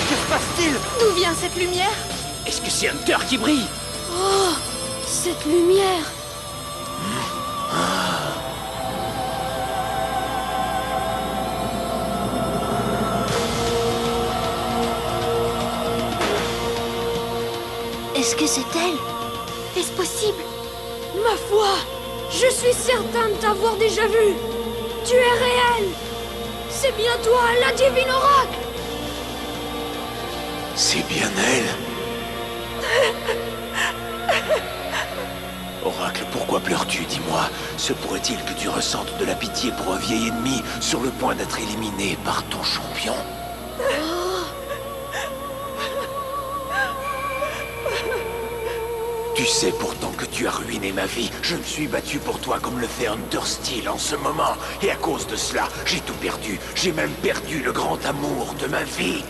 Que se passe-t-il? D'où vient cette lumière? Est-ce que c'est Hunter qui brille? Oh, cette lumière! Est-ce que c'est elle? Est-ce possible? Ma foi, je suis certain de t'avoir déjà vu. Tu es réel. C'est bien toi, la divine oracle. C'est bien elle. Oracle, pourquoi pleures-tu, dis-moi? Se pourrait-il que tu ressentes de la pitié pour un vieil ennemi sur le point d'être éliminé par ton champion? Tu sais pourtant que tu as ruiné ma vie. Je me suis battu pour toi comme le fait Hunter Steele en ce moment. Et à cause de cela, j'ai tout perdu. J'ai même perdu le grand amour de ma vie.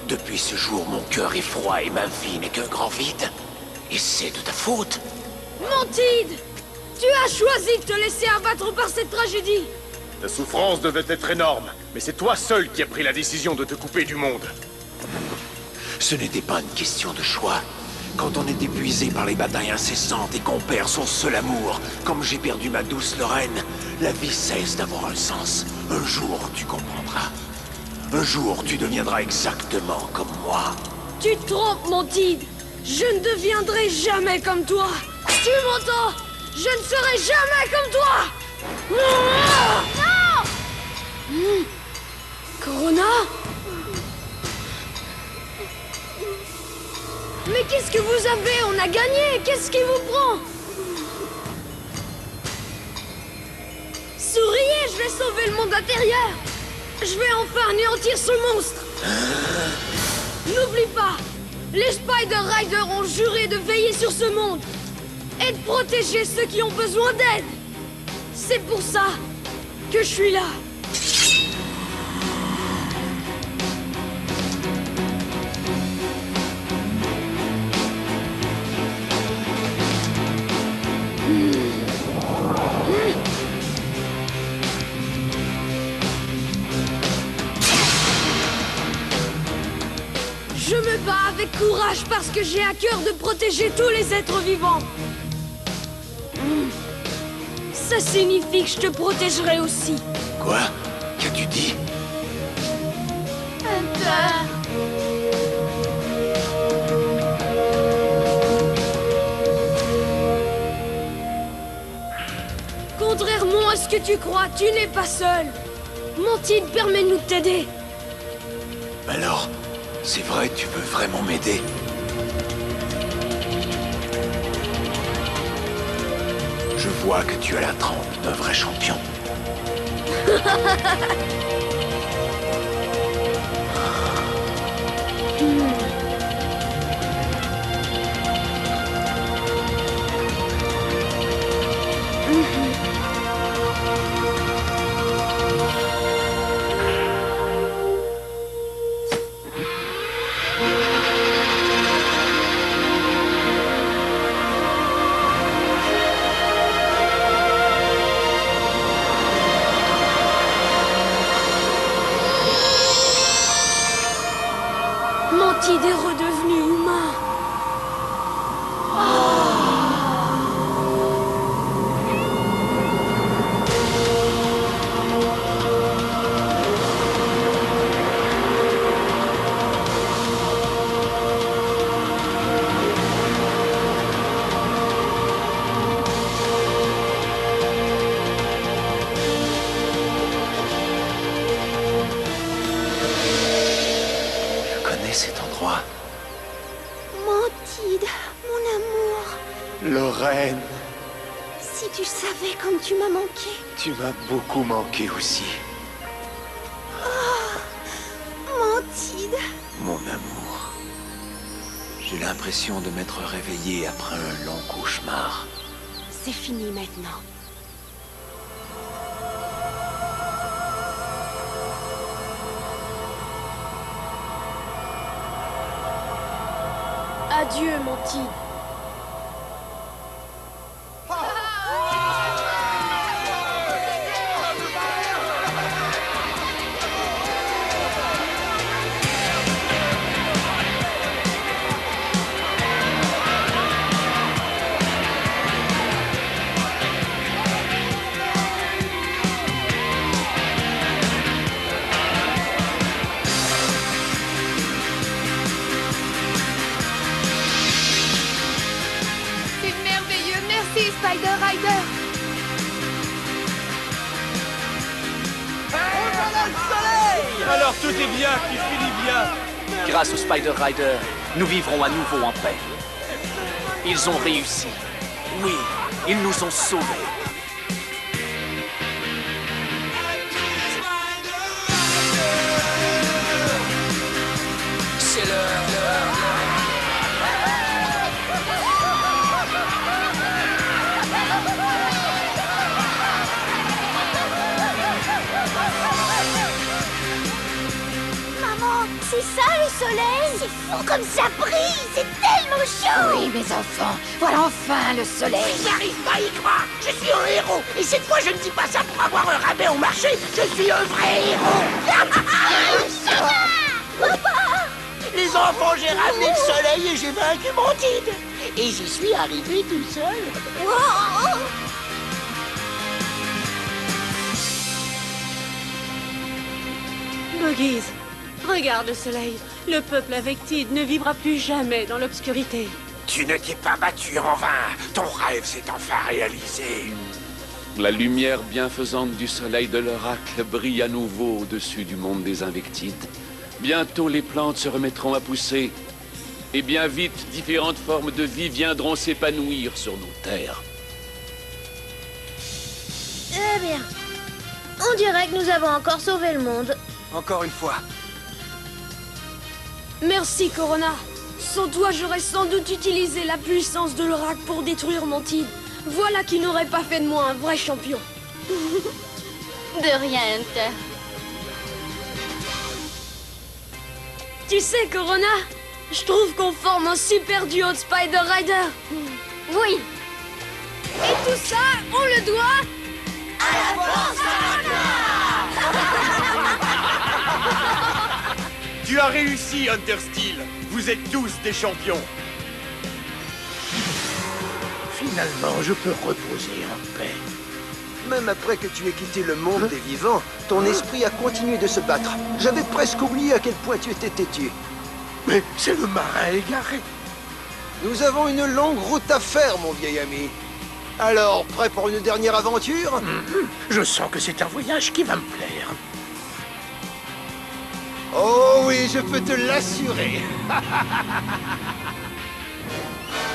Depuis ce jour, mon cœur est froid et ma vie n'est qu'un grand vide. Et c'est de ta faute. Mantide! Tu as choisi de te laisser abattre par cette tragédie. Ta souffrance devait être énorme, mais c'est toi seul qui as pris la décision de te couper du monde. Ce n'était pas une question de choix. Quand on est épuisé par les batailles incessantes et qu'on perd son seul amour, comme j'ai perdu ma douce Lorraine, la vie cesse d'avoir un sens. Un jour, tu comprendras. Un jour, tu deviendras exactement comme moi. Tu te trompes, Mantide. Je ne deviendrai jamais comme toi. Tu m'entends? Je ne serai jamais comme toi. Non! Corona? Mais qu'est-ce que vous avez? On a gagné. Qu'est-ce qui vous prend? Souriez, je vais sauver le monde intérieur. Je vais enfin anéantir ce monstre. N'oublie pas, les Spider Riders ont juré de veiller sur ce monde et de protéger ceux qui ont besoin d'aide. C'est pour ça que je suis là. Je me bats avec courage parce que j'ai à cœur de protéger tous les êtres vivants. Ça signifie que je te protégerai aussi. Quoi? Qu'as-tu dit? Hunter. Contrairement à ce que tu crois, tu n'es pas seul. Mantide permet-nous de t'aider. Alors, c'est vrai, tu veux vraiment m'aider? Je vois que tu as la trempe d'un vrai champion. Mantide est redevenu humain. Je connais cet endroit. Mantide, mon amour. Lorraine, Si tu savais comme tu m'as manqué. tu m'as beaucoup manqué aussi. Mantide. Mon amour. J'ai l'impression de m'être réveillé après un long cauchemar. C'est fini maintenant. Adieu, Mantide. Spider Rider. Alors tout est bien qui finit bien. Grâce au Spider Rider, nous vivrons à nouveau en paix. Ils ont réussi. Oui, ils nous ont sauvés. C'est l'heure. Maman, c'est ça le soleil? C'est fou comme ça brille, c'est tellement chaud! Oui, mes enfants, voilà enfin le soleil. J'arrive pas à y croire. Je suis un héros. Et cette fois, je ne dis pas ça pour avoir un rabais au marché. Je suis un vrai héros. Papa! Les enfants, j'ai ramené le soleil et j'ai vaincu Montide. Et j'y suis arrivé tout seul. Wow! Buggies, regarde le soleil. Le peuple Avectide ne vivra plus jamais dans l'obscurité. Tu ne t'es pas battu en vain. Ton rêve s'est enfin réalisé. La lumière bienfaisante du soleil de l'oracle brille à nouveau au-dessus du monde des Invectides. Bientôt les plantes se remettront à pousser. Et bien vite, différentes formes de vie viendront s'épanouir sur nos terres. Eh bien, on dirait que nous avons encore sauvé le monde. Encore une fois. Merci, Corona. Sans toi, j'aurais sans doute utilisé la puissance de l'oracle pour détruire Montide. Voilà qui n'aurait pas fait de moi un vrai champion. De rien, Hunter. Tu sais, Corona, je trouve qu'on forme un super duo de Spider Rider. Oui. Et tout ça, on le doit À la force Tu as réussi, Hunter Steel. Vous êtes tous des champions. Finalement, je peux reposer en paix. Même après que tu aies quitté le monde des vivants, ton esprit a continué de se battre. J'avais presque oublié à quel point tu étais têtu. Mais c'est le marin égaré. Nous avons une longue route à faire, mon vieil ami. Alors, prêt pour une dernière aventure? Je sens que c'est un voyage qui va me plaire. Oh oui, je peux te l'assurer.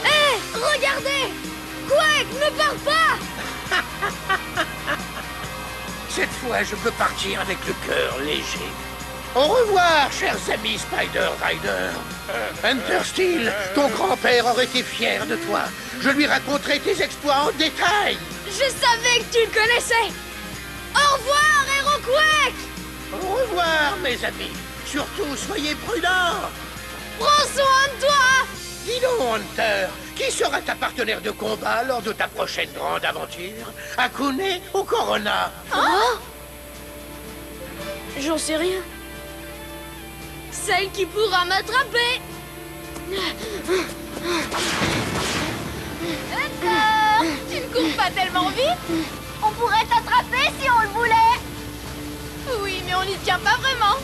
Hé, regardez! Quake, ne parle pas! Cette fois, je peux partir avec le cœur léger. Au revoir, chers amis Spider Rider. Hunter Steel, ton grand-père aurait été fier de toi. Je lui raconterai tes exploits en détail. Je savais que tu le connaissais! Au revoir, Héros Quake! Au revoir, mes amis. Surtout, soyez prudents. Prends soin de toi! Dis donc, Hunter, qui sera ta partenaire de combat lors de ta prochaine grande aventure? Akune ou Corona? J'en sais rien. Celle qui pourra m'attraper! Hunter! Tu ne cours pas tellement vite? On pourrait t'attraper si on le voulait. Oui, mais on n'y tient pas vraiment.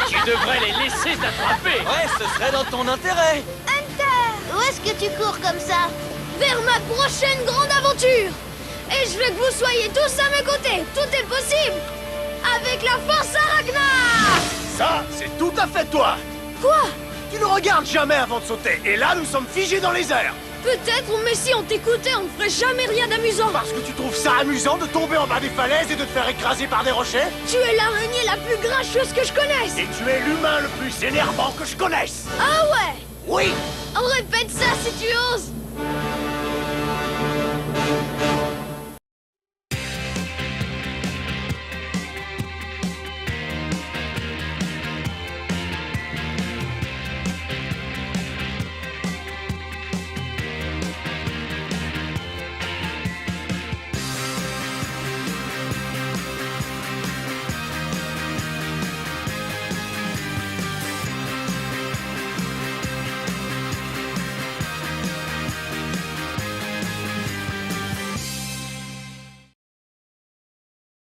Tu devrais les laisser t'attraper. Ouais, ce serait dans ton intérêt. Hunter! Où est-ce que tu cours comme ça? Vers ma prochaine grande aventure! Et je veux que vous soyez tous à mes côtés! Tout est possible! Avec la force Arachna! Ça, c'est tout à fait toi. Quoi? Tu ne regardes jamais avant de sauter. Et là, nous sommes figés dans les airs. Peut-être, mais si on t'écoutait, on ne ferait jamais rien d'amusant! Parce que tu trouves ça amusant de tomber en bas des falaises et de te faire écraser par des rochers? Tu es l'araignée la plus grincheuse que je connaisse! Et tu es l'humain le plus énervant que je connaisse. Ah ouais? Oui. On répète ça si tu oses!